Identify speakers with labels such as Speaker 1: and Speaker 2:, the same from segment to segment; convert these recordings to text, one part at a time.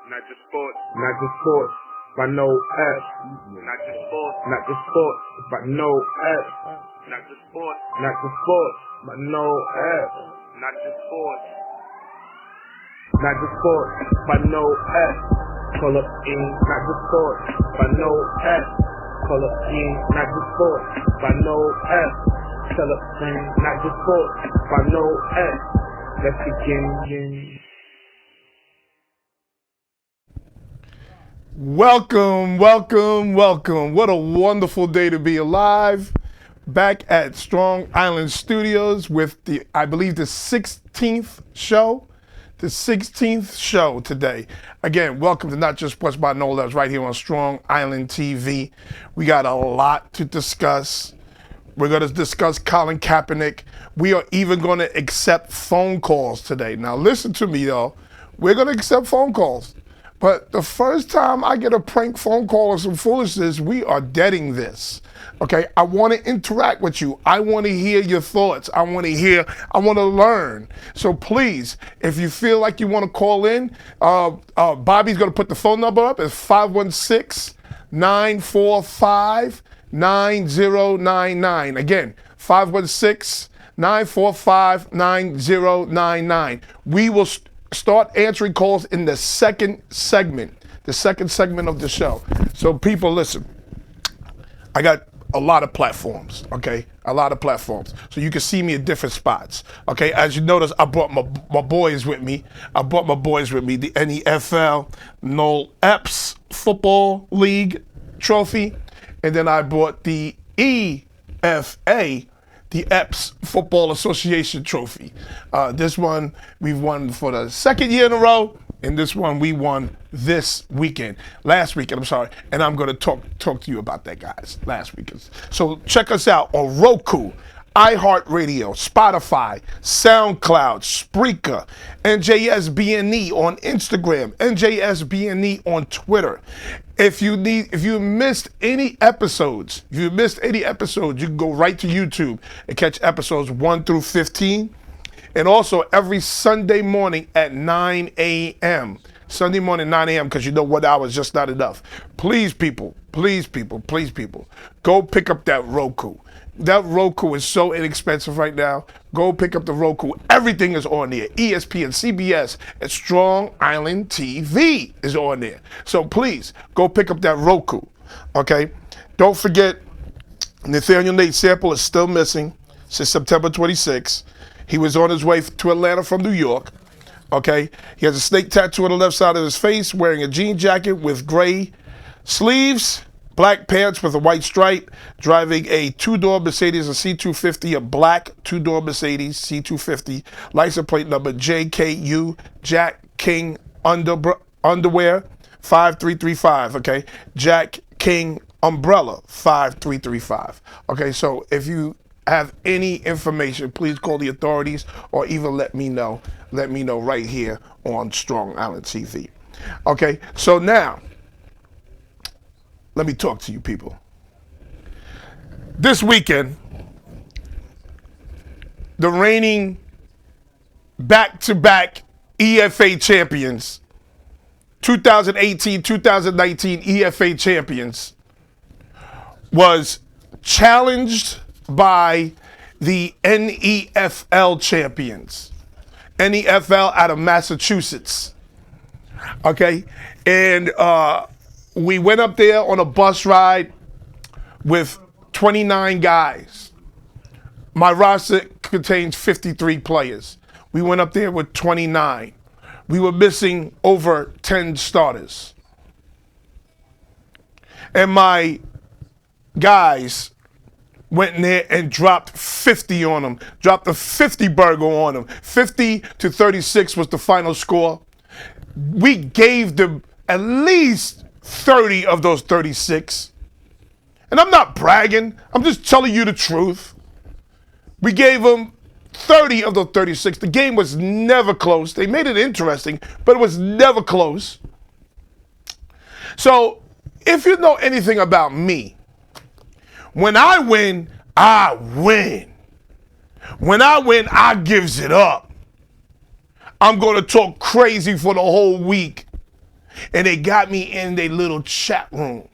Speaker 1: Not just sports.
Speaker 2: Not just sports, but no Epps.
Speaker 1: Not just sports.
Speaker 2: Not just sports, but no Epps.
Speaker 1: Not just sports.
Speaker 2: Not just sports, but no Epps.
Speaker 1: Not just sports.
Speaker 2: Not just sports, but no Epps. Pull up in, not just sports, but no Epps. Pull up in, not just sports, but no Epps. Pull up in, not just sports, but no Epps. Let's begin.
Speaker 3: Welcome. What a wonderful day to be alive. Back at Strong Island Studios with I believe the 16th show. The 16th show today. Again, welcome to Not Just Sports by Noel. That's right here on Strong Island TV. We got a lot to discuss. We're going to discuss Colin Kaepernick. We are even going to accept phone calls today. Now listen to me, y'all. We're going to accept phone calls. But the first time I get a prank phone call or some foolishness, we are deading this. Okay, I want to interact with you. I want to hear your thoughts. I want to learn. So please, if you feel like you want to call in, Bobby's going to put the phone number up. It's 516-945-9099. Again, 516-945-9099. We will start answering calls in the second segment of the show. So people, listen, I got a lot of platforms, okay? A lot of platforms. So you can see me at different spots, okay? As you notice, I brought my boys with me. The NFL Noel Epps Football League trophy. And then I brought the EFA, the Epps Football Association trophy. This one we've won for the second year in a row, and this one we won last weekend, I'm sorry, and I'm gonna talk to you about that, guys, last weekend. So check us out on Roku, iHeartRadio, Spotify, SoundCloud, Spreaker, NJSBNE on Instagram, NJSBNE on Twitter. If you missed any episodes, you can go right to YouTube and catch episodes 1 through 15. And also every Sunday morning at 9 a.m. Sunday morning, 9 a.m., because you know 1 hour is just not enough. Please, people, go pick up that Roku. That Roku is so inexpensive right now. Go pick up the Roku. Everything is on there. ESPN, CBS, and Strong Island TV is on there. So please, go pick up that Roku, okay? Don't forget, Nathaniel Nate Sample is still missing since September 26th. He was on his way to Atlanta from New York, okay? He has a snake tattoo on the left side of his face, wearing a jean jacket with gray sleeves, black pants with a white stripe, driving a two-door Mercedes, a C250, a black two-door Mercedes C250, license plate number JKU, Jack King Underwear, 5335, okay? Jack King Umbrella, 5335. Okay, so if you have any information, please call the authorities or even let me know right here on Strong Island TV. Okay, so now, let me talk to you people. This weekend, the reigning back-to-back EFA champions, 2018-2019 EFA champions, was challenged by the NEFL champions. NEFL out of Massachusetts. Okay? And we went up there on a bus ride with 29 guys. My roster contains 53 players. We went up there with 29. We were missing over 10 starters. And my guys went in there and dropped 50 on them, dropped a 50 burger on them. 50-36 was the final score. We gave them at least 30 of those 36. And I'm not bragging, I'm just telling you the truth. We gave them 30 of those 36. The game was never close. They made it interesting, but it was never close. So if you know anything about me, when I win, I win. When I win, I gives it up. I'm going to talk crazy for the whole week. And they got me in their little chat room.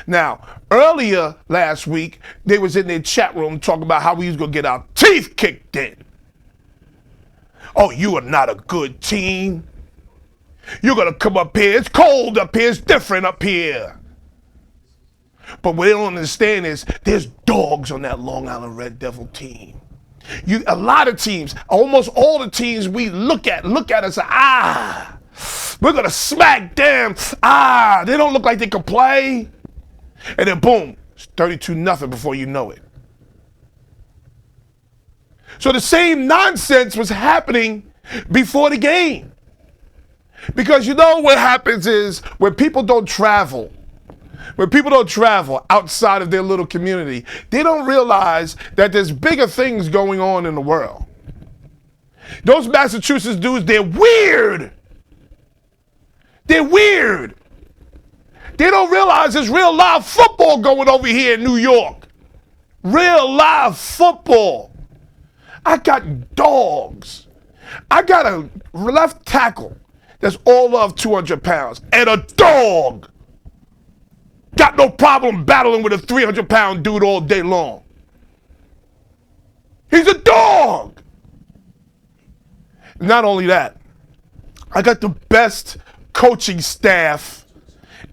Speaker 3: Now, earlier last week, they was in their chat room talking about how we was going to get our teeth kicked in. Oh, you are not a good team. You're going to come up here. It's cold up here. It's different up here. But what they don't understand is there's dogs on that Long Island Red Devil team. A lot of teams, almost all the teams we look at and say, we're going to smack them. They don't look like they can play. And then boom, it's 32-0 before you know it. So the same nonsense was happening before the game. Because you know what happens is when people don't travel outside of their little community, they don't realize that there's bigger things going on in the world. Those Massachusetts dudes, they're weird. They're weird. They don't realize there's real live football going over here in New York. Real live football. I got dogs. I got a left tackle that's all of 200 pounds and a dog. Got no problem battling with a 300-pound dude all day long. He's a dog. Not only that, I got the best coaching staff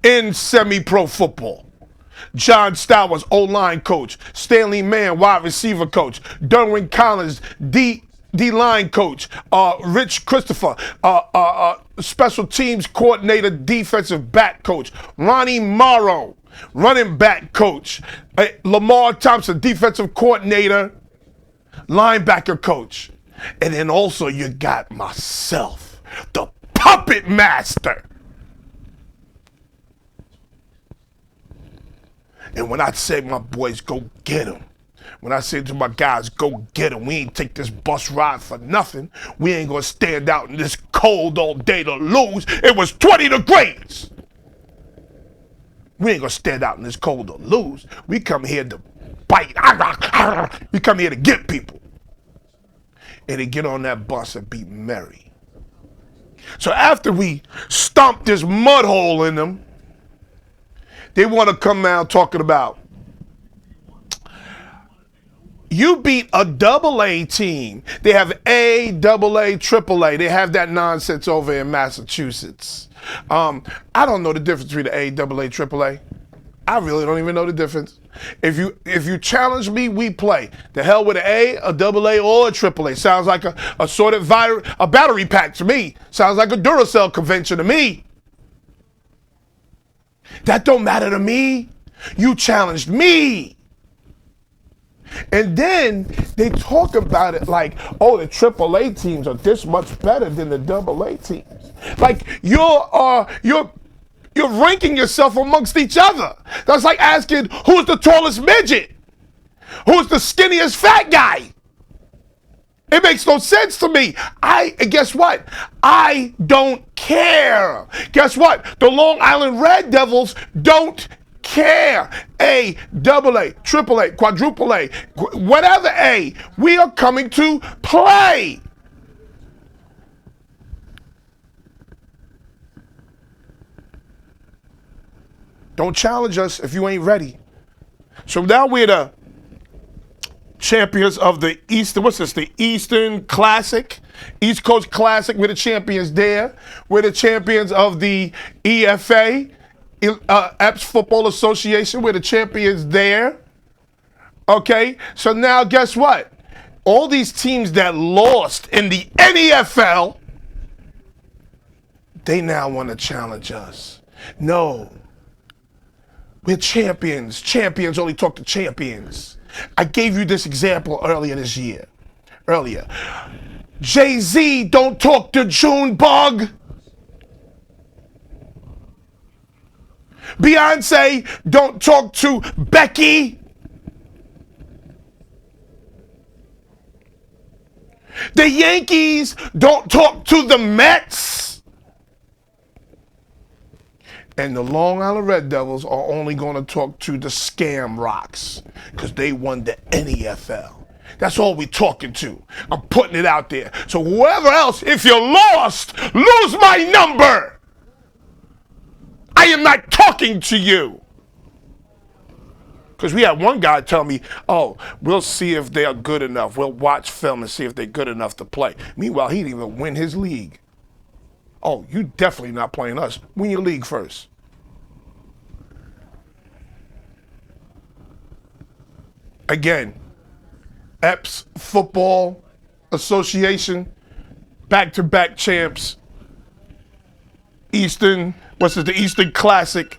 Speaker 3: in semi-pro football. John Stowers, O-line coach. Stanley Mann, wide receiver coach. Derwin Collins, D-line coach. Rich Christopher, special teams coordinator, defensive back coach. Ronnie Morrow, running back coach. Lamar Thompson, defensive coordinator, linebacker coach. And then also you got myself, the puppet master. And when I say my boys, go get him. When I say to my guys, go get him, we ain't take this bus ride for nothing. We ain't gonna stand out in this cold all day to lose. It was 20 degrees. We ain't gonna stand out in this cold to lose. We come here to bite. We come here to get people. And they get on that bus and be merry. So after we stomp this mud hole in them, they want to come out talking about, you beat a AA team. They have A, AA, AAA. They have that nonsense over in Massachusetts. I don't know the difference between the A, AA, AAA. I really don't even know the difference. If you challenge me, we play. The hell with an A, AA, or a AAA. Sounds like a sort of a battery pack to me. Sounds like a Duracell convention to me. That don't matter to me. You challenged me. And then they talk about it like, oh, the AAA teams are this much better than the AA teams. Like you're ranking yourself amongst each other. That's like asking who's the tallest midget, who's the skinniest fat guy. It makes no sense to me. Guess what? I don't care. Guess what? The Long Island Red Devils don't care. A, AA, AAA, quadruple A, whatever A. We are coming to play. Don't challenge us if you ain't ready. So now we're the champions of the Eastern, the Eastern Classic, East Coast Classic. We're the champions there. We're the champions of the EFA, Epps Football Association. We're the champions there. Okay, so now guess what? All these teams that lost in the NFL, they now want to challenge us. No, we're champions. Champions only talk to champions. I gave you this example earlier this year. Jay-Z don't talk to Junebug. Beyonce don't talk to Becky. The Yankees don't talk to the Mets. And the Long Island Red Devils are only going to talk to the Scam Rocks because they won the NFL. That's all we're talking to. I'm putting it out there. So whoever else, if you're lost, lose my number. I am not talking to you. Because we had one guy tell me, oh, we'll see if they're good enough. We'll watch film and see if they're good enough to play. Meanwhile, he didn't even win his league. Oh, you definitely not playing us. Win your league first. Again, Epps Football Association, back-to-back champs. The Eastern Classic.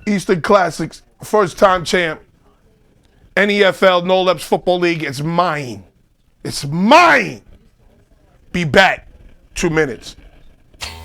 Speaker 3: Eastern Classics, first-time champ. NEFL, Noel Epps Football League, it's mine. It's mine. Be back. 2 minutes.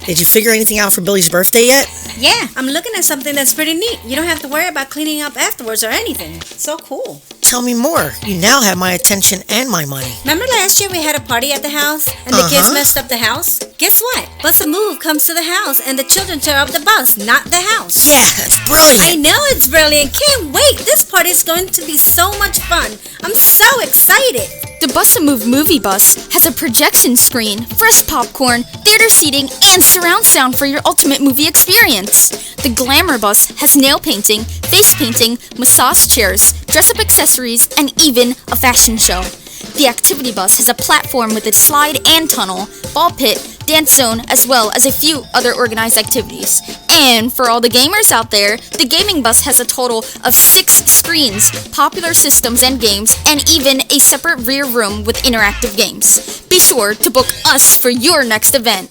Speaker 4: Did you figure anything out for Billy's birthday yet?
Speaker 5: Yeah, I'm looking at something that's pretty neat. You don't have to worry about cleaning up afterwards or anything. So cool.
Speaker 4: Tell me more. You now have my attention and my money.
Speaker 5: Remember last year we had a party at the house and the kids messed up the house? Guess what? Bus a Move comes to the house and the children tear up the bus, not the house.
Speaker 4: Yeah, that's brilliant.
Speaker 5: I know it's brilliant. Can't wait. This party is going to be so much fun. I'm so excited.
Speaker 6: The Bus a Move movie bus has a projection screen, fresh popcorn, theater seating, and surround sound for your ultimate movie experience. The Glamour bus has nail painting, face painting, massage chairs, dress-up accessories, and even a fashion show. The Activity bus has a platform with a slide and tunnel, ball pit, dance zone, as well as a few other organized activities. And for all the gamers out there, the Gaming bus has a total of 6 screens, popular systems and games, and even a separate rear room with interactive games. Be sure to book us for your next event.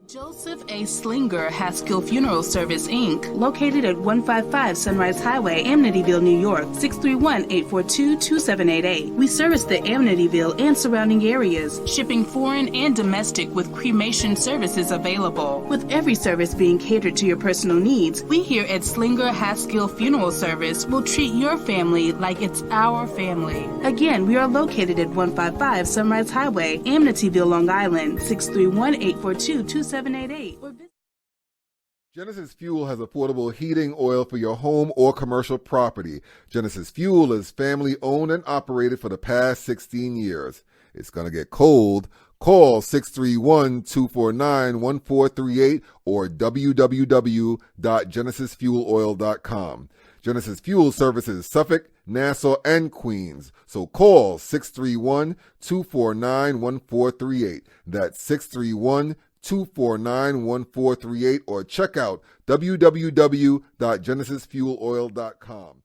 Speaker 7: Joseph A. Slinger Haskell Funeral Service, Inc., located at 155 Sunrise Highway, Amityville, New York, 631-842-2788. We service the Amityville and surrounding areas, shipping foreign and domestic with cremation services available. With every service being catered to your personal needs, we here at Slinger Haskell Funeral Service will treat your family like it's our family. Again, we are located at 155 Sunrise Highway, Amityville, Long Island, 631-842-2788.
Speaker 8: Genesis Fuel has affordable heating oil for your home or commercial property. Genesis Fuel is family owned and operated for the past 16 years. It's going to get cold. Call 631-249-1438 or www.genesisfueloil.com. Genesis Fuel services Suffolk, Nassau, and Queens. So call 631-249-1438. That's 631-249-1438 or check out www.genesisfueloil.com.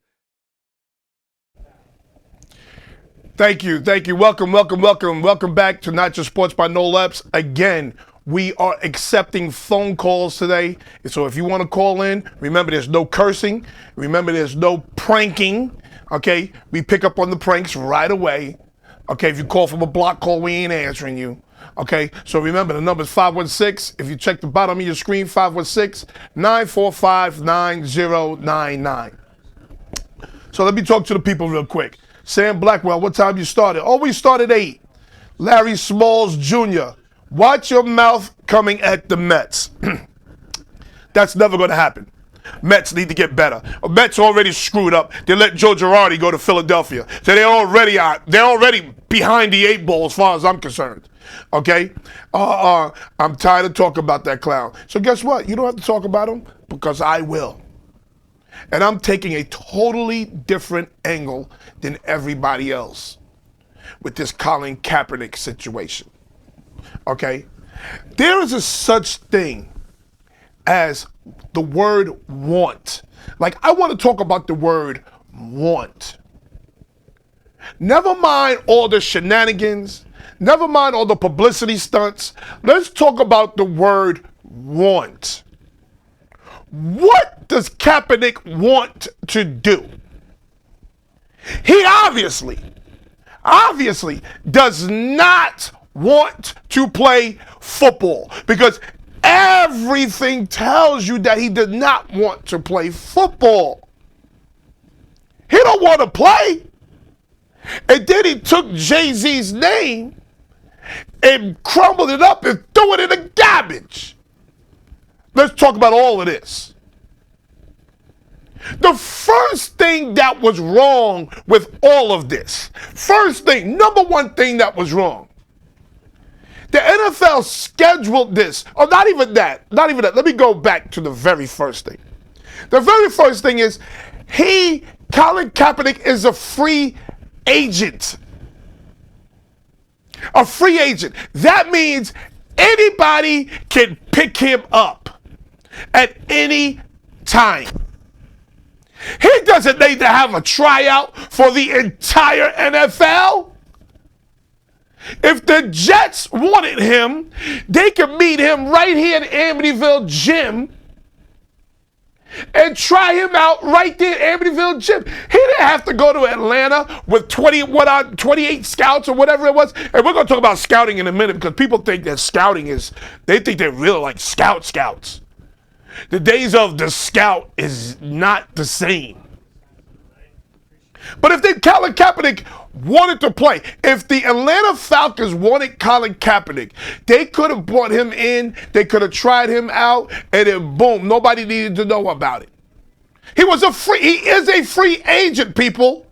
Speaker 3: Thank you. Welcome back to Not Just Sports by Noel Epps. Again, we are accepting phone calls today. So if you want to call in, remember there's no cursing. Remember there's no pranking. Okay? We pick up on the pranks right away. Okay? If you call from a block call, we ain't answering you. Okay? So remember the number is 516. If you check the bottom of your screen, 516-945-9099. So let me talk to the people real quick. Sam Blackwell, what time you started? Oh, we started 8. Larry Smalls Jr., watch your mouth coming at the Mets. That's never going to happen. Mets need to get better. Mets already screwed up. They let Joe Girardi go to Philadelphia. So they're already behind the 8 ball as far as I'm concerned. Okay? I'm tired of talking about that clown. So guess what? You don't have to talk about him because I will. And I'm taking a totally different angle than everybody else with this Colin Kaepernick situation. Okay? There is a such thing as the word want. Like, I want to talk about the word want. Never mind all the shenanigans. Never mind all the publicity stunts. Let's talk about the word want. What does Kaepernick want to do? He obviously does not want to play football because everything tells you that he did not want to play football. He don't want to play. And then he took Jay-Z's name and crumbled it up and threw it in the garbage. Let's talk about all of this. The first thing that was wrong with all of this, number one thing that was wrong, The NFL scheduled this. Oh, not even that. Not even that. Let me go back to the very first thing. The very first thing is Colin Kaepernick is a free agent. A free agent. That means anybody can pick him up at any time. He doesn't need to have a tryout for the entire NFL. If the Jets wanted him, they could meet him right here in Amityville Gym and try him out right there in Amityville Gym. He didn't have to go to Atlanta with 28 scouts or whatever it was. And we're going to talk about scouting in a minute because people think that scouting they think they're really like scouts. The days of the scout is not the same. But if Colin Kaepernick wanted to play, if the Atlanta Falcons wanted Colin Kaepernick, they could have brought him in, they could have tried him out, and then boom, nobody needed to know about it. He is a free agent, people.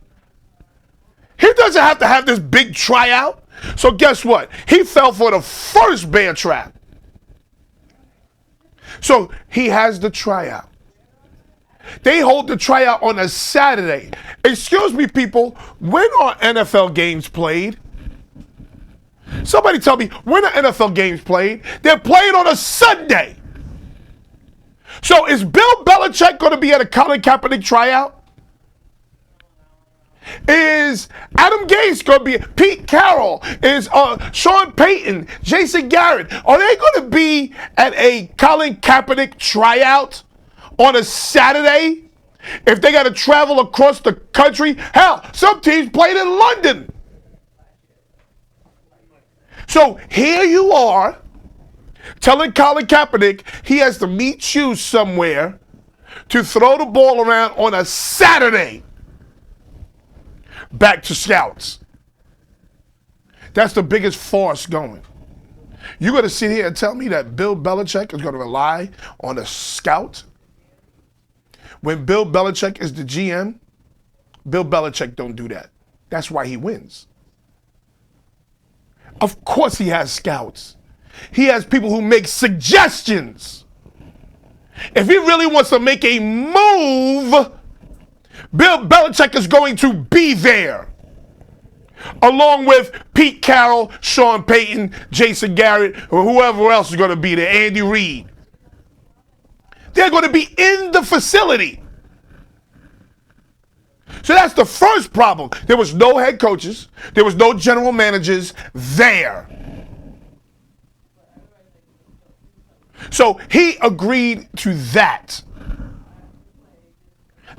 Speaker 3: He doesn't have to have this big tryout. So guess what? He fell for the first bear trap. So he has the tryout. They hold the tryout on a Saturday. Excuse me, people, when are NFL games played? Somebody tell me, when are NFL games played? They're played on a Sunday. So is Bill Belichick going to be at a Colin Kaepernick tryout? Is Adam Gase going to be, Pete Carroll, is Sean Payton, Jason Garrett, are they going to be at a Colin Kaepernick tryout on a Saturday? If they got to travel across the country? Hell, some teams played in London. So here you are telling Colin Kaepernick he has to meet you somewhere to throw the ball around on a Saturday. Back to scouts. That's the biggest farce going. You're going to sit here and tell me that Bill Belichick is going to rely on a scout? When Bill Belichick is the GM, Bill Belichick don't do that. That's why he wins. Of course he has scouts. He has people who make suggestions. If he really wants to make a move, Bill Belichick is going to be there. Along with Pete Carroll, Sean Payton, Jason Garrett, or whoever else is going to be there, Andy Reid. They're going to be in the facility. So that's the first problem. There was no head coaches. There was no general managers there. So he agreed to that.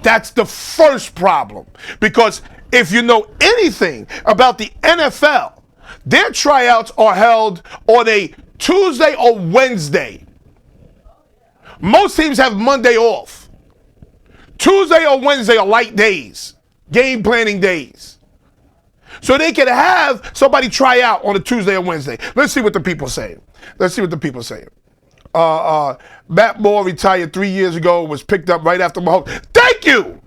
Speaker 3: That's the first problem. Because if you know anything about the NFL, their tryouts are held on a Tuesday or Wednesday. Most teams have Monday off. Tuesday or Wednesday are light days, game planning days. So they can have somebody try out on a Tuesday or Wednesday. Let's see what the people say. Matt Moore retired 3 years ago, was picked up right after Mahomes. Thank you.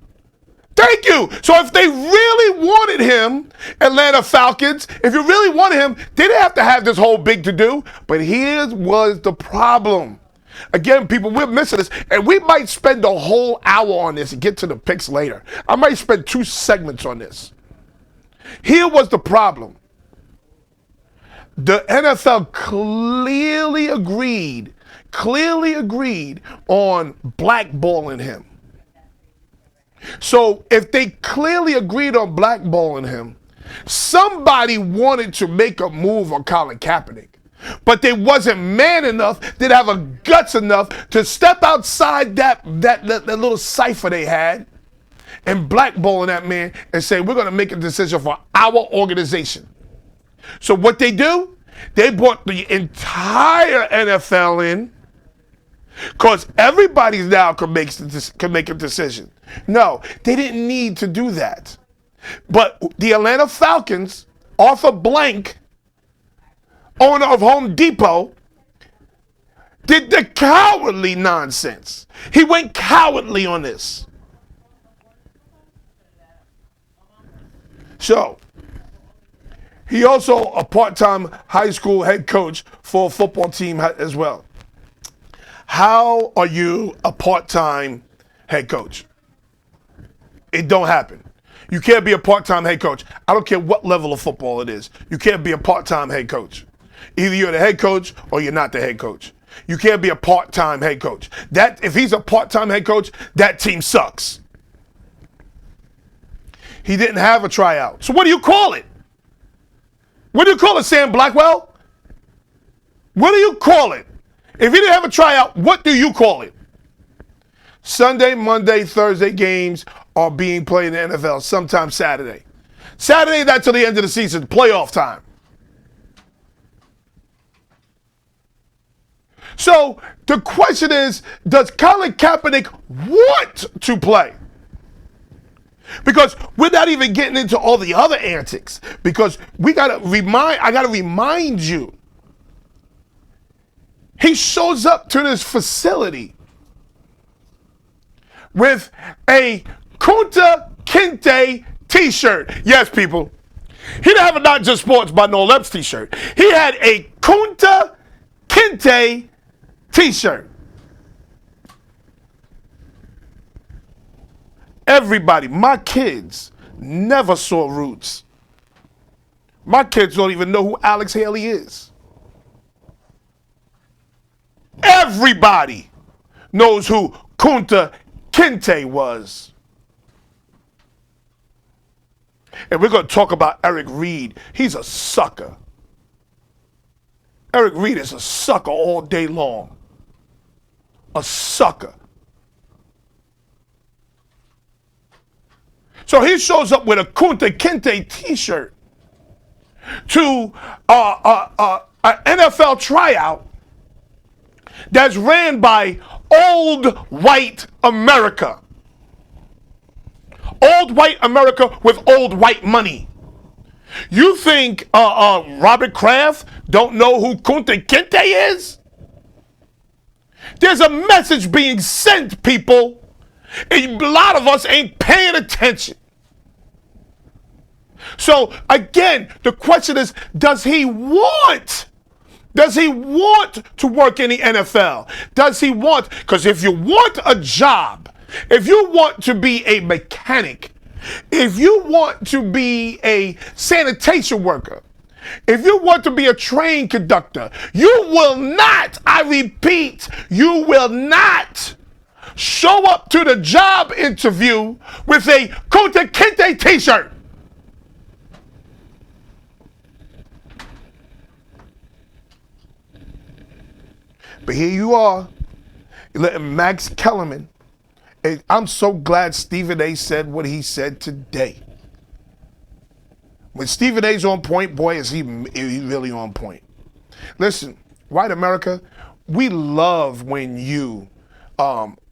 Speaker 3: So if they really wanted him, Atlanta Falcons, if you really wanted him, they didn't have to have this whole big to-do. But here was the problem. Again, people, we're missing this, and we might spend a whole hour on this and get to the picks later. I might spend 2 segments on this. Here was the problem. The NFL clearly agreed on blackballing him. So if they clearly agreed on blackballing him, somebody wanted to make a move on Colin Kaepernick. But they wasn't man enough, didn't have a guts enough to step outside that little cipher they had and blackballing that man and say, we're going to make a decision for our organization. So what they do, they brought the entire NFL in because everybody now can make a decision. No, they didn't need to do that. But the Atlanta Falcons, Arthur Blank, owner of Home Depot, did the cowardly nonsense. He went cowardly on this. So, He also a part-time high school head coach for a football team as well. How are you a part-time head coach? It don't happen. You can't be a part-time head coach. I don't care what level of football it is. You can't be a part-time head coach. Either you're the head coach or you're not the head coach. You can't be a part-time head coach. That if he's a part-time head coach, that team sucks. He didn't have a tryout. So what do you call it? What do you call it, Sam Blackwell? What do you call it? If he didn't have a tryout, what do you call it? Sunday, Monday, Thursday games are being played in the NFL, sometimes Saturday. Saturday, that's till the end of the season, playoff time. So the question is, does Colin Kaepernick want to play? Because we're not even getting into all the other antics. Because I gotta remind you, he shows up to this facility with a Kunta Kinte t-shirt. Yes, people. He didn't have a Not Just Sports by Noel Epps t-shirt. He had a Kunta Kinte t-shirt. Everybody, my kids never saw Roots. My kids don't even know who Alex Haley is. Everybody knows who Kunta Kinte was. And we're going to talk about Eric Reed. He's a sucker. Eric Reed is a sucker all day long. A sucker. So he shows up with a Kunta Kinte t-shirt to an NFL tryout that's ran by old white America. Old white America with old white money. You think Robert Kraft don't know who Kunta Kinte is? There's a message being sent, people. A lot of us ain't paying attention. So again, the question is, does he want to work in the NFL? Does he want, because if you want a job, if you want to be a mechanic, if you want to be a sanitation worker, if you want to be a train conductor, you will not, I repeat, you will not show up to the job interview with a Kunta Kinte t-shirt. But here you are, letting Max Kellerman, and I'm so glad Stephen A said what he said today. When Stephen A's on point, boy, is he really on point. Listen, white America, we love when you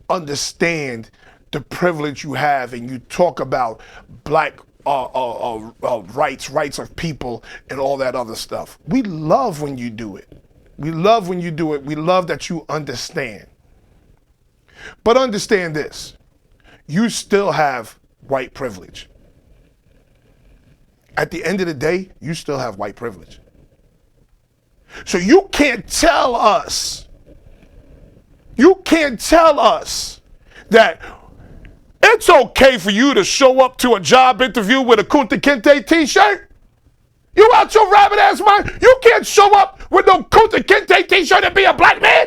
Speaker 3: understand the privilege you have and you talk about black rights of people and all that other stuff. We love when you do it. We love when you do it. We love that you understand. But understand this, you still have white privilege. At the end of the day, you still have white privilege. So you can't tell us that it's okay for you to show up to a job interview with a Kunta Kinte t-shirt. You out your rabbit ass mind? You can't show up with no Kunta Kinte t-shirt and be a black man.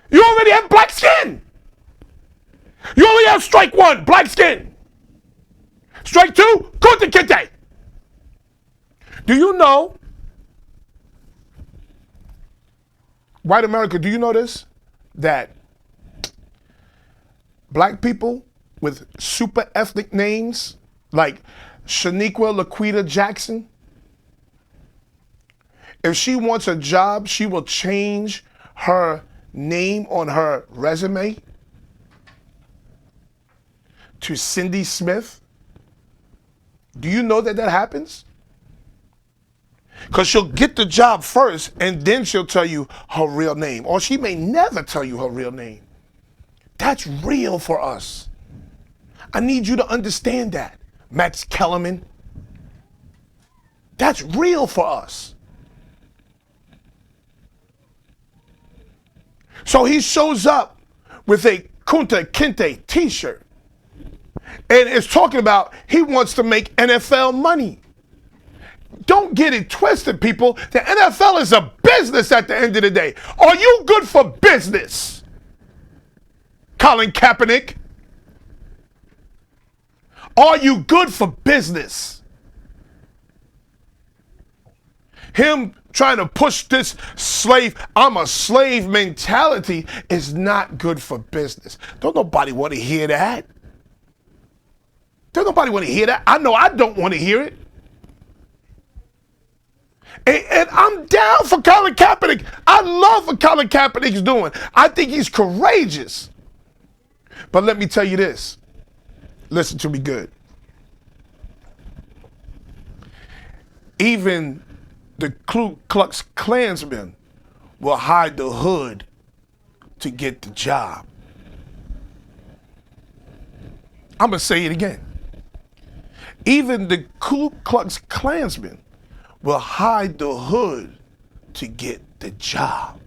Speaker 3: You already have black skin. You only have strike one, black skin. Strike two, Kunta Kinte. Do you know, white America, do you know this? That black people with super ethnic names like Shaniqua Laquita Jackson, if she wants a job, she will change her name on her resume to Cindy Smith. Do you know that happens? Because she'll get the job first and then she'll tell you her real name. Or she may never tell you her real name. That's real for us. I need you to understand that, Max Kellerman. That's real for us. So he shows up with a Kunta Kinte t-shirt. And it's talking about he wants to make NFL money. Don't get it twisted, people. The NFL is a business at the end of the day. Are you good for business? Colin Kaepernick? Are you good for business? Him trying to push this I'm a slave mentality is not good for business. Don't nobody want to hear that. Don't nobody want to hear that. I know I don't want to hear it. And I'm down for Colin Kaepernick. I love what Colin Kaepernick's doing. I think he's courageous. But let me tell you this. Listen to me good. Even the Ku Klux Klansmen will hide the hood to get the job. I'm going to say it again. Even the Ku Klux Klansmen will hide the hood to get the job.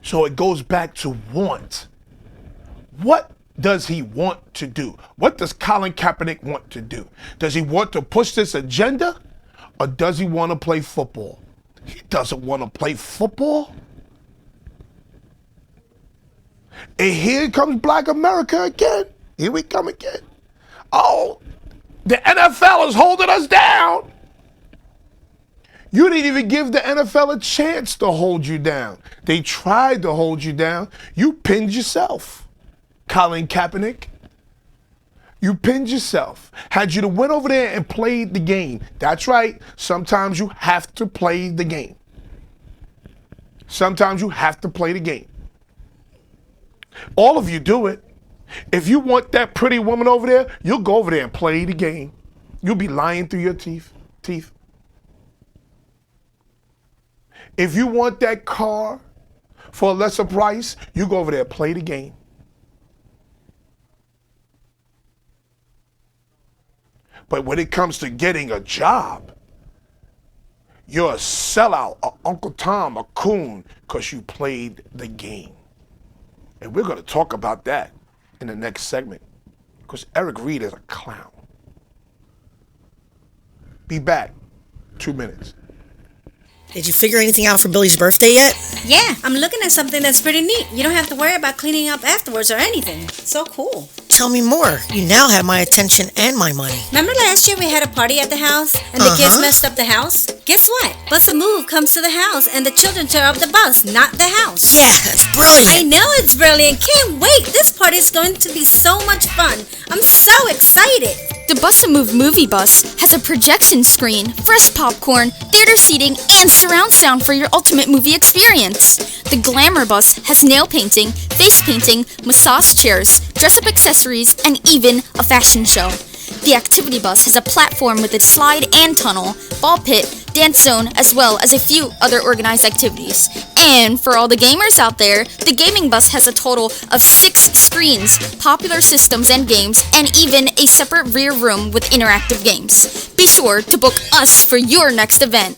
Speaker 3: So it goes back to want. What does he want to do? What does Colin Kaepernick want to do? Does he want to push this agenda, or does he want to play football? He doesn't want to play football. And here comes Black America again. Here we come again. Oh, the NFL is holding us down. You didn't even give the NFL a chance to hold you down. They tried to hold you down. You pinned yourself, Colin Kaepernick. You pinned yourself. Had you to went over there and played the game. That's right. Sometimes you have to play the game. Sometimes you have to play the game. All of you do it. If you want that pretty woman over there, you'll go over there and play the game. You'll be lying through your teeth. If you want that car for a lesser price, you go over there and play the game. But when it comes to getting a job, you're a sellout, a Uncle Tom, a coon, because you played the game. And we're going to talk about that in the next segment, because Eric Reed is a clown. Be back. 2 minutes.
Speaker 4: Did you figure anything out for Billy's birthday yet?
Speaker 5: Yeah, I'm looking at something that's pretty neat. You don't have to worry about cleaning up afterwards or anything. So cool.
Speaker 4: Tell me more. You now have my attention and my money.
Speaker 5: Remember last year we had a party at the house and the kids messed up the house? Guess what? Bus a Move comes to the house and the children tear up the bus, not the house.
Speaker 4: Yeah, that's brilliant.
Speaker 5: I know it's brilliant. Can't wait. This party is going to be so much fun. I'm so excited.
Speaker 6: The Bus a Move movie bus has a projection screen, fresh popcorn, theater seating, and surround sound for your ultimate movie experience. The Glamour bus has nail painting, face painting, massage chairs, dress-up accessories, and even a fashion show. The Activity bus has a platform with its slide and tunnel, ball pit, dance zone, as well as a few other organized activities. And for all the gamers out there, the Gaming bus has a total of 6 screens, popular systems and games, and even a separate rear room with interactive games. Be sure to book us for your next event.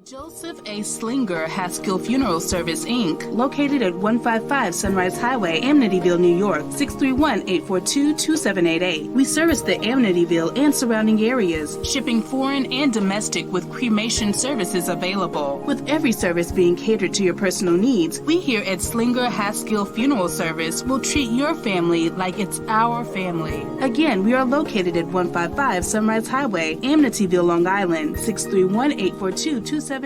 Speaker 7: Joseph A. Slinger Haskell Funeral Service, Inc., located at 155 Sunrise Highway, Amityville, New York, 631-842-2788. We service the Amityville and surrounding areas, shipping foreign and domestic with cremation services available. With every service being catered to your personal needs, we here at Slinger Haskell Funeral Service will treat your family like it's our family. Again, we are located at 155 Sunrise Highway, Amityville, Long Island, 631-842-2788.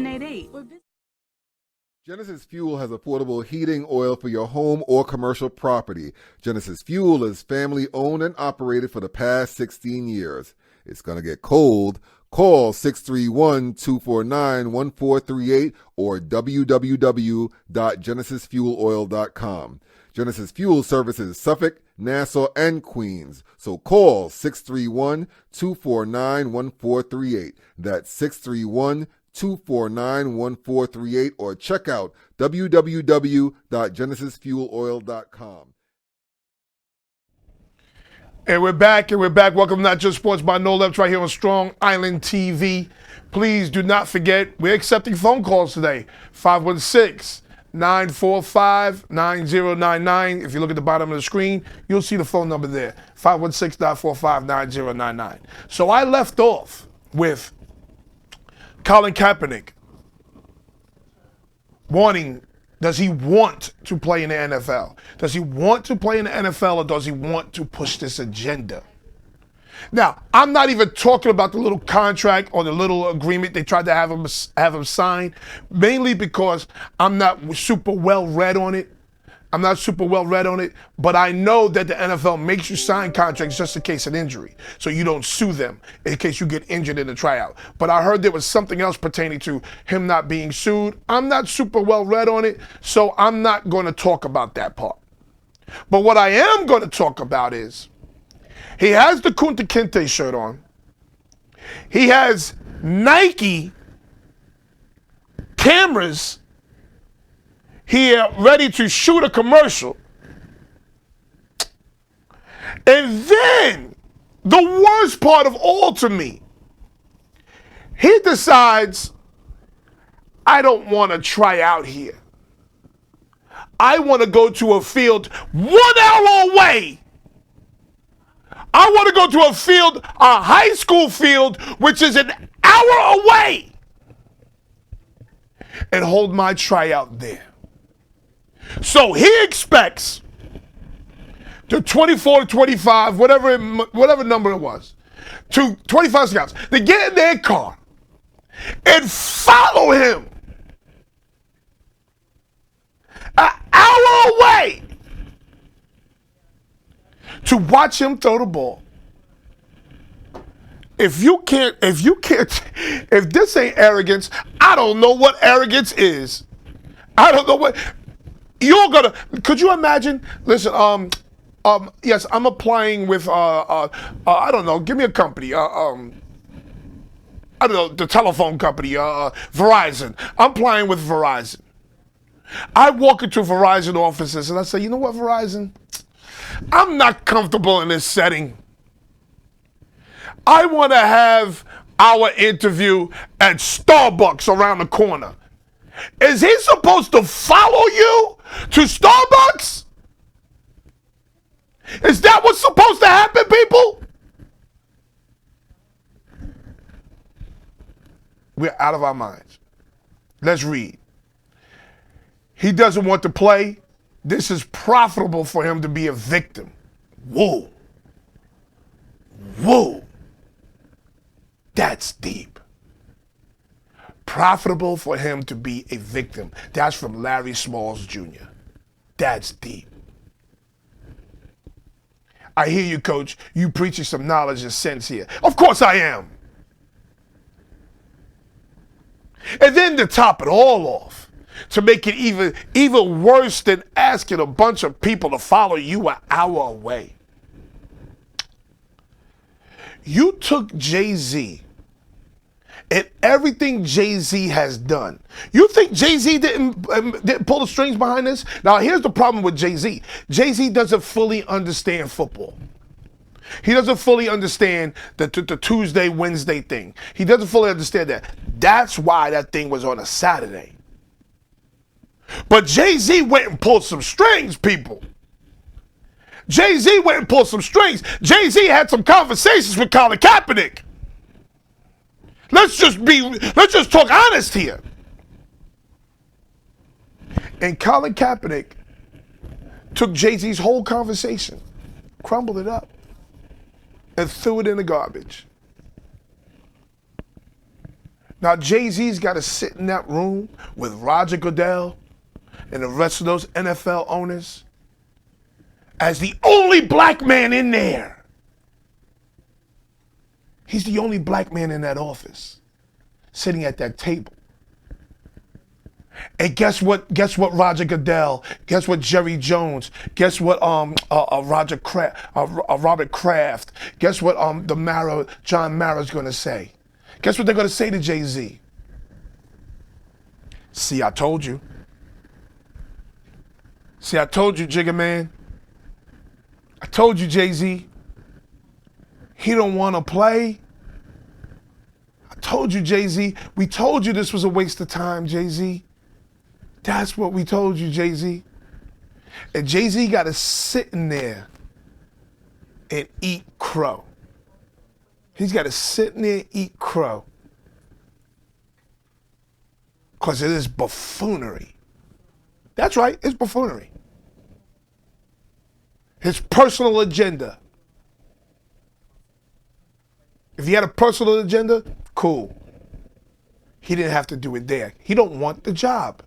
Speaker 8: Genesis Fuel has affordable heating oil for your home or commercial property. Genesis Fuel is family owned and operated for the past 16 years. It's going to get cold. Call 631-249-1438 or www.genesisfueloil.com. Genesis Fuel services Suffolk, Nassau, and Queens. So call 631-249-1438. That's 631-249-1438 or check out www.genesisfueloil.com.
Speaker 3: And we're back. Welcome to Not Just Sports by Noel Epps right here on Strong Island TV. Please do not forget, we're accepting phone calls today. 516-945-9099. If you look at the bottom of the screen, you'll see the phone number there. 516-945-9099. So I left off with Colin Kaepernick wanting, does he want to play in the NFL? Does he want to play in the NFL, or does he want to push this agenda? Now, I'm not even talking about the little contract or the little agreement they tried to have him sign, mainly because I'm not super well read on it. But I know that the NFL makes you sign contracts just in case of injury, so you don't sue them in case you get injured in the tryout. But I heard there was something else pertaining to him not being sued. I'm not super well read on it, so I'm not going to talk about that part. But what I am going to talk about is he has the Kunta Kinte shirt on. He has Nike cameras here ready to shoot a commercial. And then, the worst part of all to me, he decides, I don't want to try out here. I want to go to a field 1 hour away. I want to go to a field, a high school field, which is an hour away, and hold my tryout there. So he expects the 24 to 25, whatever number it was, to 25 scouts to get in their car and follow him an hour away to watch him throw the ball. If this ain't arrogance, I don't know what arrogance is. I don't know what. Could you imagine? Listen, yes, I'm applying with, I don't know, give me a company, I don't know, the telephone company, Verizon. I'm applying with Verizon. I walk into Verizon offices and I say, you know what, Verizon? I'm not comfortable in this setting. I want to have our interview at Starbucks around the corner. Is he supposed to follow you to Starbucks? Is that what's supposed to happen, people? We're out of our minds. Let's read. He doesn't want to play. This is profitable for him to be a victim. Whoa. Whoa. That's deep. Profitable for him to be a victim. That's from Larry Smalls Jr. That's deep. I hear you, Coach. You preaching some knowledge and sense here. Of course I am. And then to top it all off, to make it even worse than asking a bunch of people to follow you an hour away. You took Jay-Z and everything Jay-Z has done. You think Jay-Z didn't pull the strings behind this? Now, here's the problem with Jay-Z. Jay-Z doesn't fully understand football. He doesn't fully understand the Tuesday, Wednesday thing. He doesn't fully understand that. That's why that thing was on a Saturday. But Jay-Z went and pulled some strings, people. Jay-Z went and pulled some strings. Jay-Z had some conversations with Colin Kaepernick. Let's just talk honest here. And Colin Kaepernick took Jay-Z's whole conversation, crumbled it up, and threw it in the garbage. Now Jay-Z's got to sit in that room with Roger Goodell and the rest of those NFL owners as the only black man in there. He's the only black man in that office, sitting at that table. And guess what? Guess what? Roger Goodell. Guess what? Jerry Jones. Guess what? Robert Kraft. Guess what? John Mara's going to say. Guess what they're going to say to Jay-Z? See, I told you. See, I told you, Jigga Man. I told you, Jay-Z. He don't want to play. I told you, Jay-Z. We told you this was a waste of time, Jay-Z. That's what we told you, Jay-Z. And Jay-Z got to sit in there and eat crow. He's got to sit in there and eat crow. Because it is buffoonery. That's right, it's buffoonery. His personal agenda. If he had a personal agenda, cool. He didn't have to do it there. He don't want the job.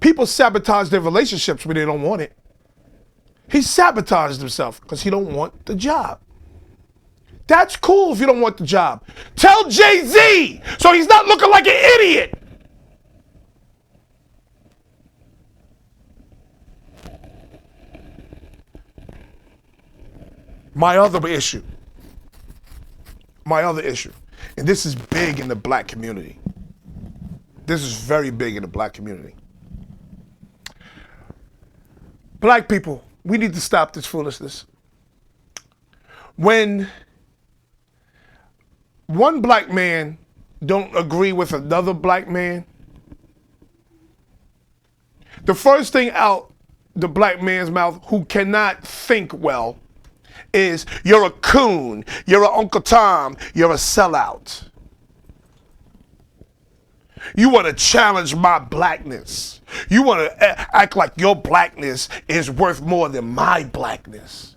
Speaker 3: People sabotage their relationships when they don't want it. He sabotaged himself because he don't want the job. That's cool if you don't want the job. Tell Jay-Z so he's not looking like an idiot. My other issue, and this is big in the black community. This is very big in the black community. Black people, we need to stop this foolishness. When one black man don't agree with another black man, the first thing out the black man's mouth who cannot think well is, you're a coon, you're an Uncle Tom, you're a sellout. You want to challenge my blackness. You want to act like your blackness is worth more than my blackness.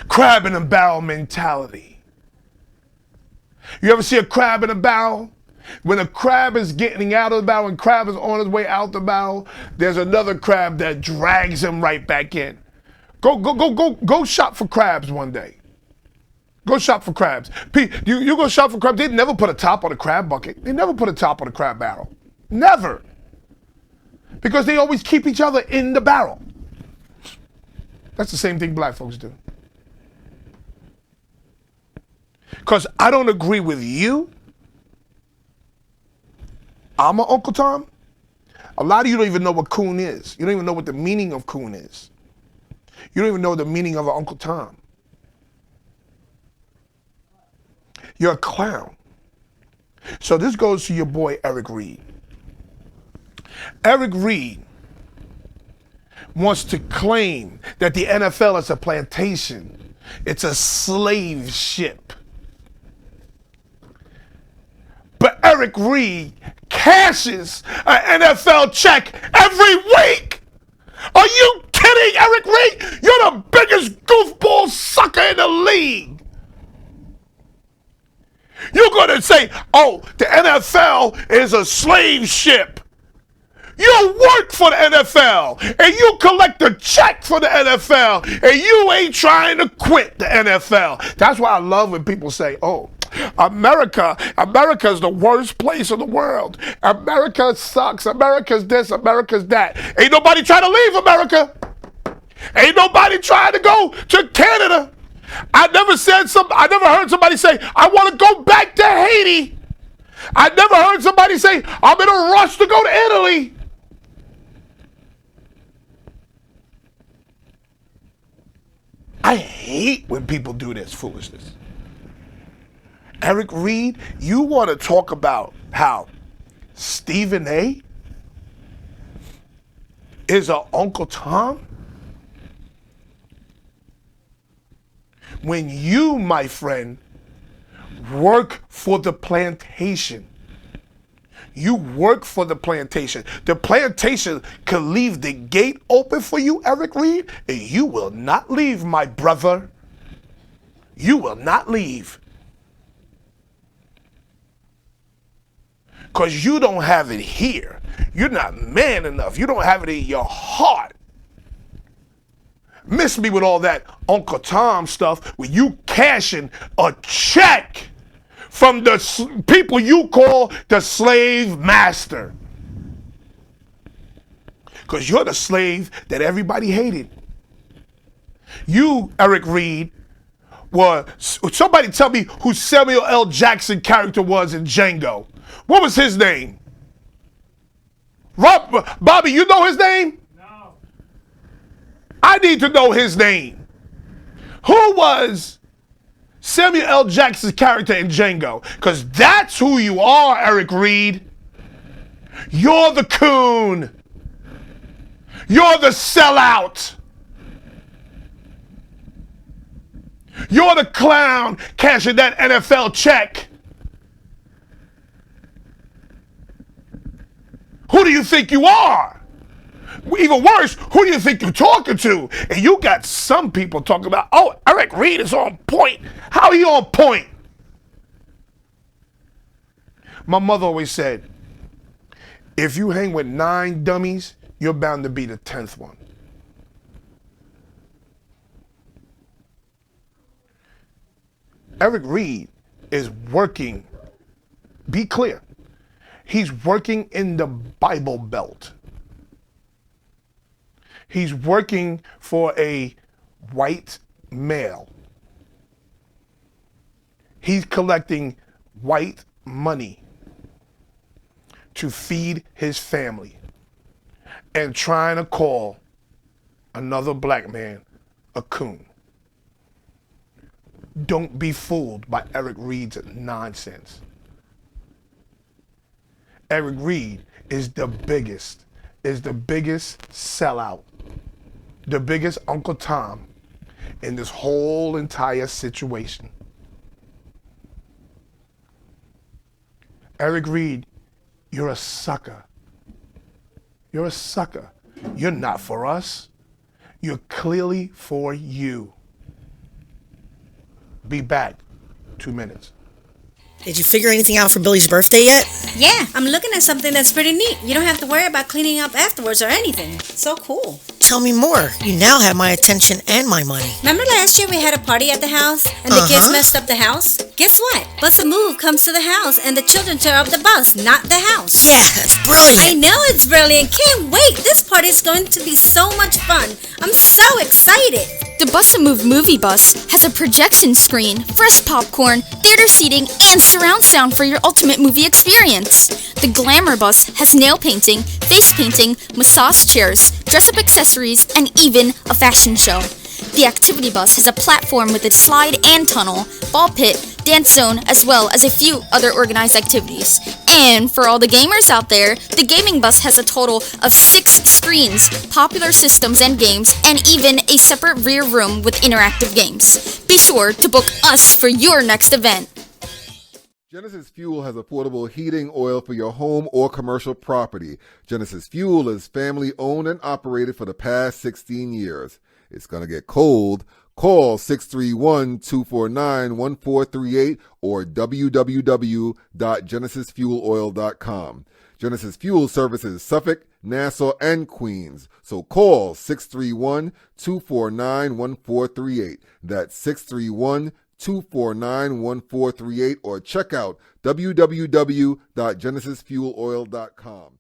Speaker 3: Crab in a barrel mentality. You ever see a crab in a barrel? When a crab is getting out of the barrel and crab is on his way out the barrel, there's another crab that drags him right back in. Go shop for crabs one day. Go shop for crabs. You go shop for crabs. They never put a top on a crab bucket. They never put a top on a crab barrel. Never. Because they always keep each other in the barrel. That's the same thing black folks do. Because I don't agree with you. I'm an Uncle Tom. A lot of you don't even know what coon is. You don't even know what the meaning of coon is. You don't even know the meaning of an Uncle Tom. You're a clown. So this goes to your boy Eric Reed. Eric Reed wants to claim that the NFL is a plantation. It's a slave ship. But Eric Reed cashes an NFL check every week. Are you kidding, Eric Reed? You're the biggest goofball sucker in the league. You're going to say, oh, the NFL is a slave ship. You work for the NFL, and you collect a check for the NFL, and you ain't trying to quit the NFL. That's why I love when people say, oh, America's the worst place in the world. America sucks. America's this, America's that. Ain't nobody trying to leave America. Ain't nobody trying to go to Canada. I never heard somebody say, I want to go back to Haiti. I never heard somebody say, I'm in a rush to go to Italy. I hate when people do this foolishness. Eric Reed, you want to talk about how Stephen A. is an Uncle Tom? When you, my friend, work for the plantation. You work for the plantation. The plantation could leave the gate open for you, Eric Reed, and you will not leave, my brother. You will not leave. Because you don't have it here. You're not man enough. You don't have it in your heart. Miss me with all that Uncle Tom stuff when you cashing a check from the people you call the slave master. Because you're the slave that everybody hated. You, Eric Reed, somebody tell me who Samuel L. Jackson character was in Django. What was his name? Bobby, you know his name? No. I need to know his name. Who was Samuel L. Jackson's character in Django? Because that's who you are, Eric Reed. You're the coon. You're the sellout. You're the clown cashing that NFL check. Who do you think you are? Even worse, who do you think you're talking to? And you got some people talking about, oh, Eric Reed is on point. How are you on point? My mother always said, if you hang with 9 dummies, you're bound to be the 10th one. Eric Reed is working, be clear, he's working in the Bible Belt. He's working for a white male. He's collecting white money to feed his family and trying to call another black man a coon. Don't be fooled by Eric Reed's nonsense. Eric Reed is the biggest sellout, the biggest Uncle Tom in this whole entire situation. Eric Reed, you're a sucker. You're a sucker. You're not for us. You're clearly for you. Be back. 2 minutes.
Speaker 4: Did you figure anything out for Billy's birthday yet?
Speaker 5: Yeah, I'm looking at something that's pretty neat. You don't have to worry about cleaning up afterwards or anything. So cool.
Speaker 4: Tell me more. You now have my attention and my money.
Speaker 5: Remember last year we had a party at the house and the kids messed up the house? Guess what? Bus a Move comes to the house and the children tear up the bus, not the house.
Speaker 4: Yeah, that's brilliant.
Speaker 5: I know it's brilliant. Can't wait. This party is going to be so much fun. I'm so excited.
Speaker 6: The Bus a Move movie bus has a projection screen, fresh popcorn, theater seating, and surround sound for your ultimate movie experience. The Glamour bus has nail painting, face painting, massage chairs, dress-up accessories, and even a fashion show. The Activity bus has a platform with its slide and tunnel, ball pit, dance zone, as well as a few other organized activities. And for all the gamers out there, the Gaming bus has a total of 6 screens, popular systems and games, and even a separate rear room with interactive games. Be sure to book us for your next event.
Speaker 8: Genesis Fuel has affordable heating oil for your home or commercial property. Genesis Fuel is family owned and operated for the past 16 years. It's going to get cold. Call 631-249-1438 or www.genesisfueloil.com. Genesis Fuel services Suffolk, Nassau, and Queens. So call 631-249-1438. That's 631-249-1438 or check out www.genesisfueloil.com.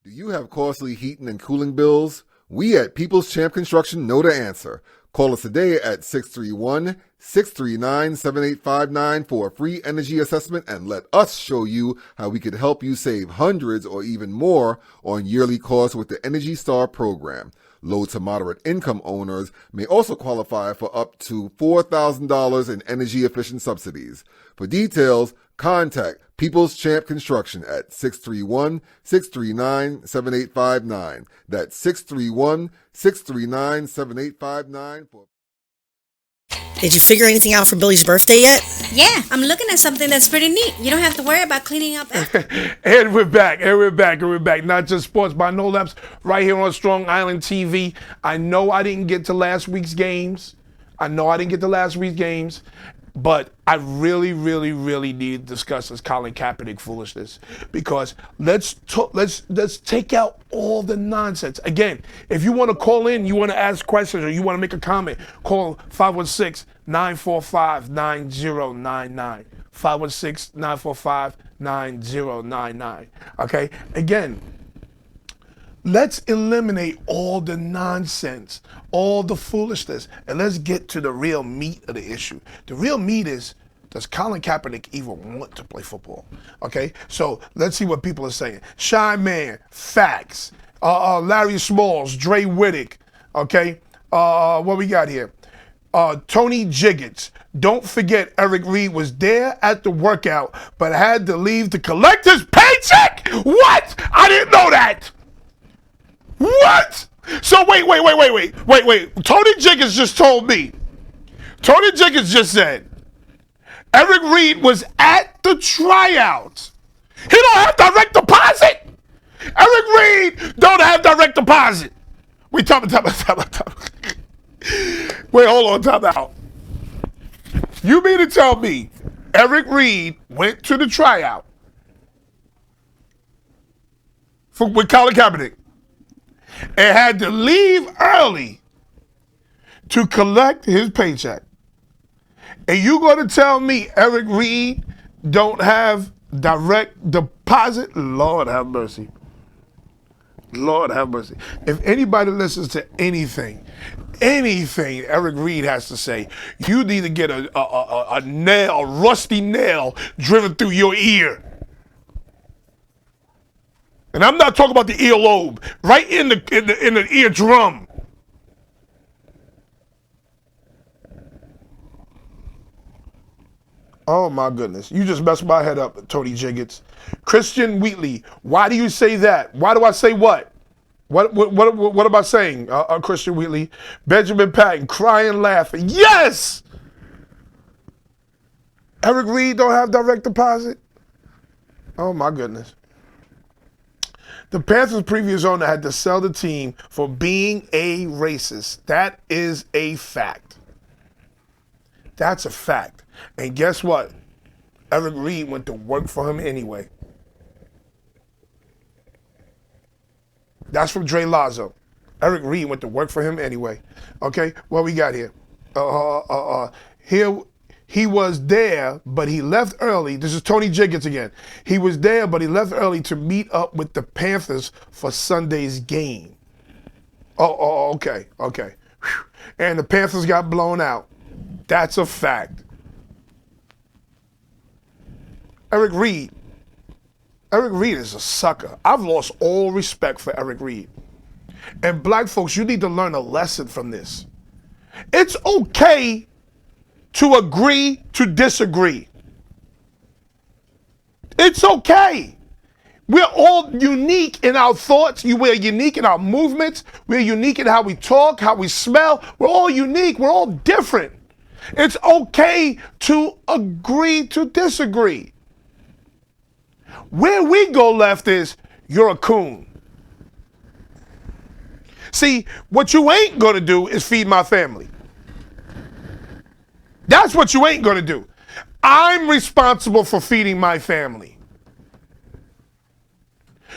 Speaker 8: Do you have costly heating and cooling bills? We at People's Champ Construction know the answer. Call us today at 631-639-7859 for a free energy assessment and let us show you how we could help you save hundreds or even more on yearly costs with the Energy Star program. Low to moderate income owners may also qualify for up to $4,000 in energy efficient subsidies. For details, contact People's Champ Construction at 631-639-7859. That's 631-639-7859.
Speaker 4: Did you figure anything out for Billy's birthday yet?
Speaker 5: Yeah, I'm looking at something that's pretty neat. You don't have to worry about cleaning up after.
Speaker 3: And we're back. Not Just Sports by Noel Epps, right here on Strong Island TV. I know I didn't get to last week's games. But I really need to discuss this Colin Kaepernick foolishness, because let's take out all the nonsense. Again, if you want to call in, you want to ask questions, or you want to make a comment, call 516-945-9099. 516-945-9099. Okay? Again, let's eliminate all the nonsense, all the foolishness, and let's get to the real meat of the issue. The real meat is, does Colin Kaepernick even want to play football? Okay, so let's see what people are saying. Shy Man, facts. Larry Smalls, Dre Whittick, okay? What we got here? Tony Jiggets. Don't forget Eric Reed was there at the workout, but had to leave to collect his paycheck. What? I didn't know that. What? So wait. Tony Jiggets just told me. Tony Jiggets just said Eric Reed was at the tryout. He don't have direct deposit. Eric Reed don't have direct deposit. Wait, time. Wait, hold on, time out. You mean to tell me Eric Reed went to the tryout with Colin Kaepernick and had to leave early to collect his paycheck? And you going to tell me Eric Reed don't have direct deposit? Lord have mercy. Lord have mercy. If anybody listens to anything Eric Reed has to say, you need to get a nail, a rusty nail driven through your ear. And I'm not talking about the earlobe, right in the eardrum. Oh my goodness. You just messed my head up, Tony Jiggets. Christian Wheatley, why do you say that? Why do I say what? What am I saying, Christian Wheatley? Benjamin Patton, crying, laughing. Yes! Eric Reed don't have direct deposit? Oh my goodness. The Panthers' previous owner had to sell the team for being a racist. That is a fact. That's a fact. And guess what? Eric Reed went to work for him anyway. That's from Dre Lazo. Eric Reed went to work for him anyway. Okay, what we got here? Here he was there, but he left early. This is Tony Jiggets again. He was there, but he left early to meet up with the Panthers for Sunday's game. Okay. Whew. And the Panthers got blown out. That's a fact. Eric Reed is a sucker. I've lost all respect for Eric Reed. And black folks, you need to learn a lesson from this. It's okay to agree to disagree. It's okay. We're all unique in our thoughts. We're unique in our movements. We're unique in how we talk, how we smell. We're all unique. We're all different. It's okay to agree to disagree. Where we go left is, you're a coon. See, what you ain't gonna do is feed my family. That's what you ain't gonna do. I'm responsible for feeding my family.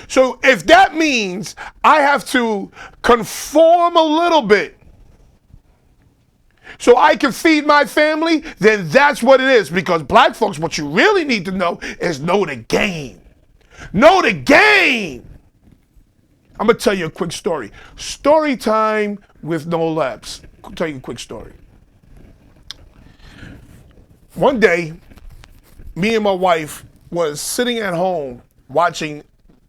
Speaker 3: So if that means I have to conform a little bit so I can feed my family, then that's what it is. Because black folks, what you really need to know is know the game. Know the game. I'm going to tell you a quick story. Story time with Noel Epps. I'll tell you a quick story. One day, me and my wife was sitting at home watching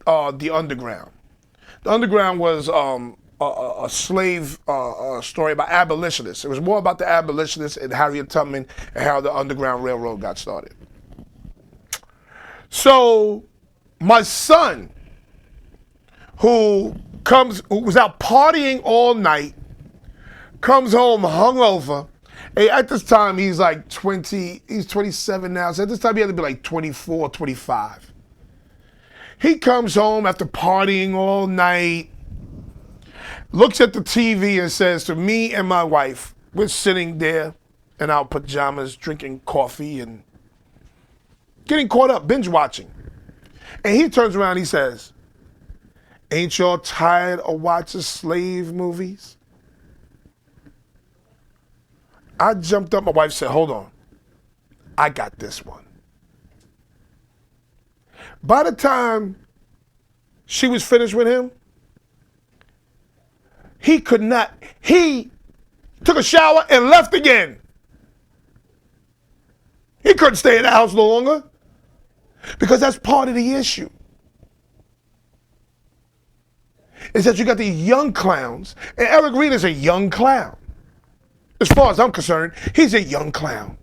Speaker 3: The Underground. The Underground was a slave story about abolitionists. It was more about the abolitionists and Harriet Tubman and how the Underground Railroad got started. So my son, who was out partying all night, comes home hungover. And at this time, he's like 20, he's 27 now. So at this time, he had to be like 24, 25. He comes home after partying all night, looks at the TV and says to me and my wife, we're sitting there in our pajamas, drinking coffee and getting caught up, binge watching. And he turns around and he says, ain't y'all tired of watching slave movies? I jumped up, my wife said, hold on, I got this one. By the time she was finished with him, he took a shower and left again. He couldn't stay in the house no longer because that's part of the issue. Is that you got these young clowns, and Eric Reed is a young clown. As far as I'm concerned, he's a young clown.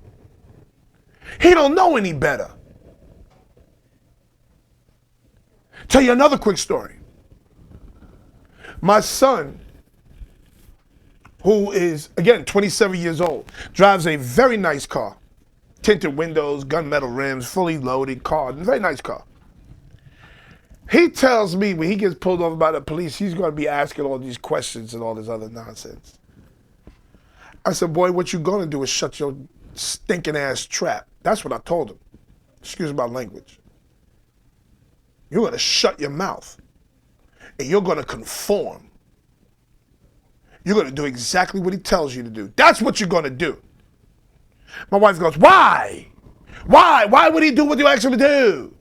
Speaker 3: He don't know any better. Tell you another quick story. My son, who is, again, 27 years old, drives a very nice car. Tinted windows, gunmetal rims, fully loaded car, very nice car. He tells me when he gets pulled over by the police, he's going to be asking all these questions and all this other nonsense. I said, boy, what you going to do is shut your stinking ass trap. That's what I told him. Excuse my language. You're going to shut your mouth and you're going to conform. You're going to do exactly what he tells you to do. That's what you're going to do. My wife goes, why? Why? Why would he do what you asked him to do?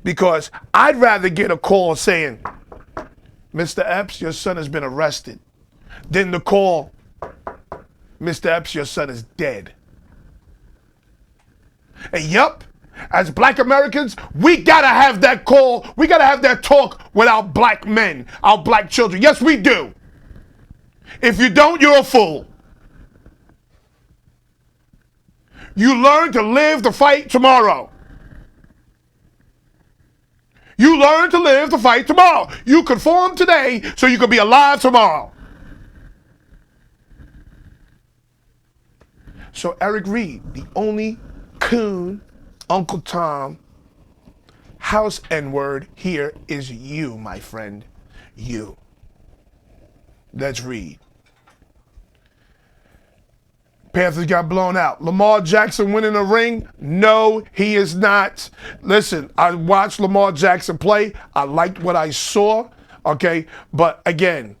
Speaker 3: Because I'd rather get a call saying, Mr. Epps, your son has been arrested, than the call, Mr. Epps, your son is dead. And yup, as black Americans, we gotta have that call, we gotta have that talk with our black men, our black children. Yes, we do. If you don't, you're a fool. You learn to live to fight tomorrow. You learn to live to fight tomorrow. You conform today so you can be alive tomorrow. So Eric Reed, the only coon, Uncle Tom, house N-word here is you, my friend. You. Let's read. Panthers got blown out. Lamar Jackson winning a ring? No, he is not. Listen, I watched Lamar Jackson play. I liked what I saw, okay? But again,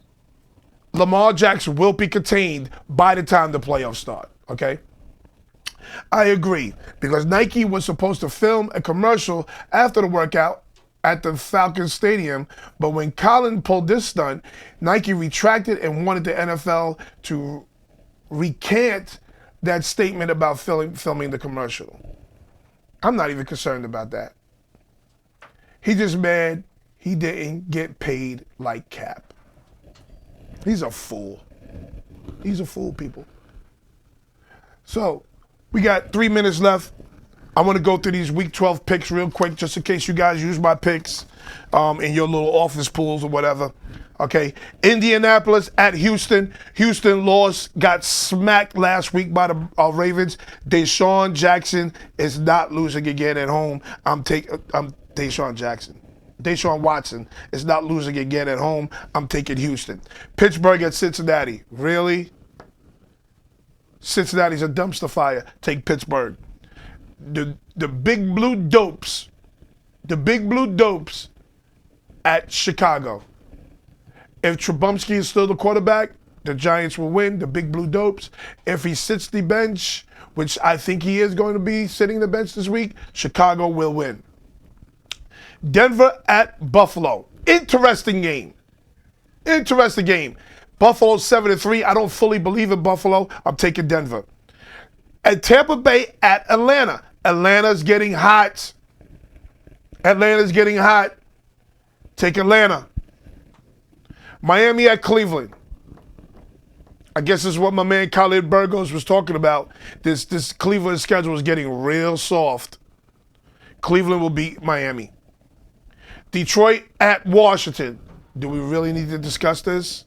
Speaker 3: Lamar Jackson will be contained by the time the playoffs start, okay? I agree, because Nike was supposed to film a commercial after the workout at the Falcons Stadium, but when Colin pulled this stunt, Nike retracted and wanted the NFL to recant that statement about filming the commercial. I'm not even concerned about that. He just mad he didn't get paid like Cap. He's a fool. He's a fool, people. So, we got 3 minutes left. I want to go through these Week 12 picks real quick, just in case you guys use my picks in your little office pools or whatever. Okay, Indianapolis at Houston. Houston lost, got smacked last week by the Ravens. Deshaun Jackson is not losing again at home. I'm Deshaun Jackson. Deshaun Watson is not losing again at home. I'm taking Houston. Pittsburgh at Cincinnati. Really? Cincinnati's a dumpster fire. Take Pittsburgh. The big blue dopes at Chicago. If Trubisky is still the quarterback, the Giants will win, the big blue dopes. If he sits the bench, which I think he is going to be sitting the bench this week, Chicago will win. Denver at Buffalo. Interesting game. Buffalo 7-3. I don't fully believe in Buffalo. I'm taking Denver. And Tampa Bay at Atlanta. Atlanta's getting hot. Take Atlanta. Miami at Cleveland. I guess this is what my man Khalid Burgos was talking about. This Cleveland schedule is getting real soft. Cleveland will beat Miami. Detroit at Washington. Do we really need to discuss this?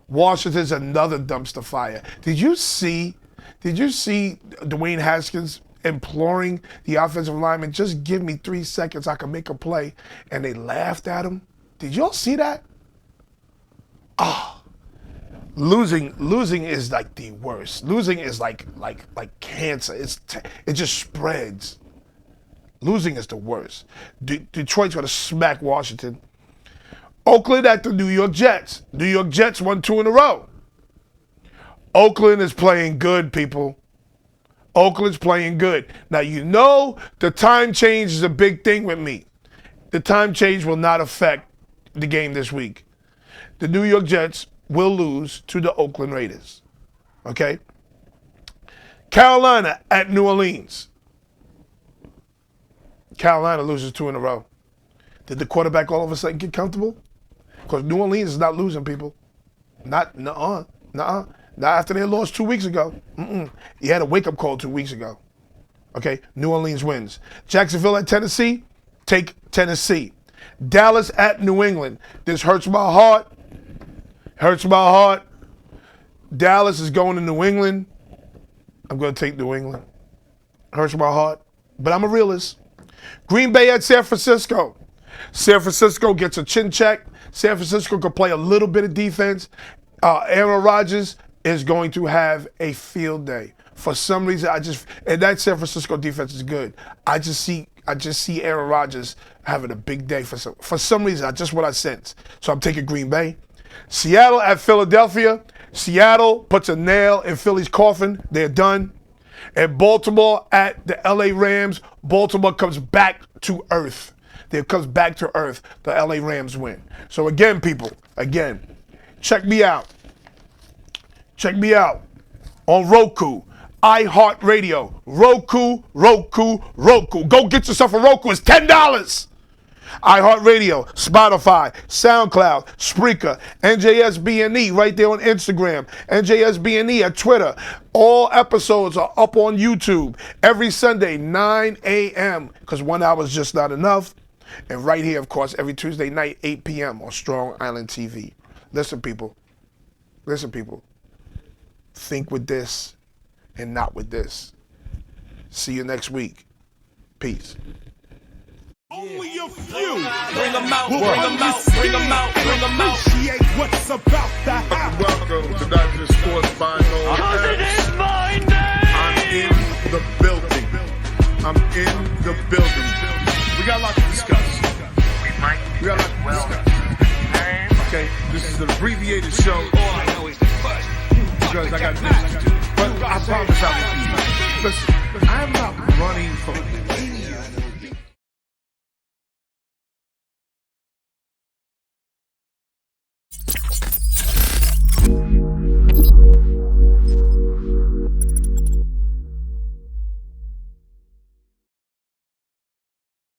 Speaker 3: Washington's another dumpster fire. Did you see Dwayne Haskins imploring the offensive lineman, just give me 3 seconds, I can make a play, and they laughed at him? Did y'all see that? Losing is like the worst. Losing is like cancer. It just spreads. Losing is the worst. Detroit's gonna smack Washington. Oakland at the New York Jets. New York Jets won 2 in a row. Oakland is playing good, people. Oakland's playing good. Now, you know the time change is a big thing with me. The time change will not affect the game this week. The New York Jets will lose to the Oakland Raiders. Okay? Carolina at New Orleans. Carolina loses 2 in a row. Did the quarterback all of a sudden get comfortable? Because New Orleans is not losing, people. Nuh-uh. Not after they lost 2 weeks ago. He had a wake-up call 2 weeks ago. Okay, New Orleans wins. Jacksonville at Tennessee, take Tennessee. Dallas at New England. This hurts my heart. Hurts my heart. Dallas is going to New England. I'm going to take New England. Hurts my heart. But I'm a realist. Green Bay at San Francisco. San Francisco gets a chin check. San Francisco can play a little bit of defense. Aaron Rodgers is going to have a field day. For some reason, and that San Francisco defense is good. I just see Aaron Rodgers having a big day for some reason. Just what I sense. So I'm taking Green Bay. Seattle at Philadelphia. Seattle puts a nail in Philly's coffin. They're done. And Baltimore at the LA Rams. Baltimore comes back to earth. It comes back to earth. The LA Rams win. So again, people, check me out. Check me out on Roku, iHeartRadio, Roku. Go get yourself a Roku. It's $10. iHeartRadio, Spotify, SoundCloud, Spreaker, NJSBNE right there on Instagram, NJSBNE at Twitter. All episodes are up on YouTube every Sunday, 9 a.m. because 1 hour is just not enough. And right here, of course, every Tuesday night, 8 p.m. on Strong Island TV. Listen, people. Think with this and not with this. See you next week. Peace.
Speaker 2: Only a few. Bring them out, bring them out, bring them out, bring them out. Appreciate what's about to happen.
Speaker 8: Welcome to Not Just Sports by Noel.
Speaker 2: It is my name.
Speaker 8: I'm in the building. We got a lot to discuss. Okay, this is an abbreviated show. All I know is the first. Because I got business to do. But I promise I will be. Listen, I'm not running from any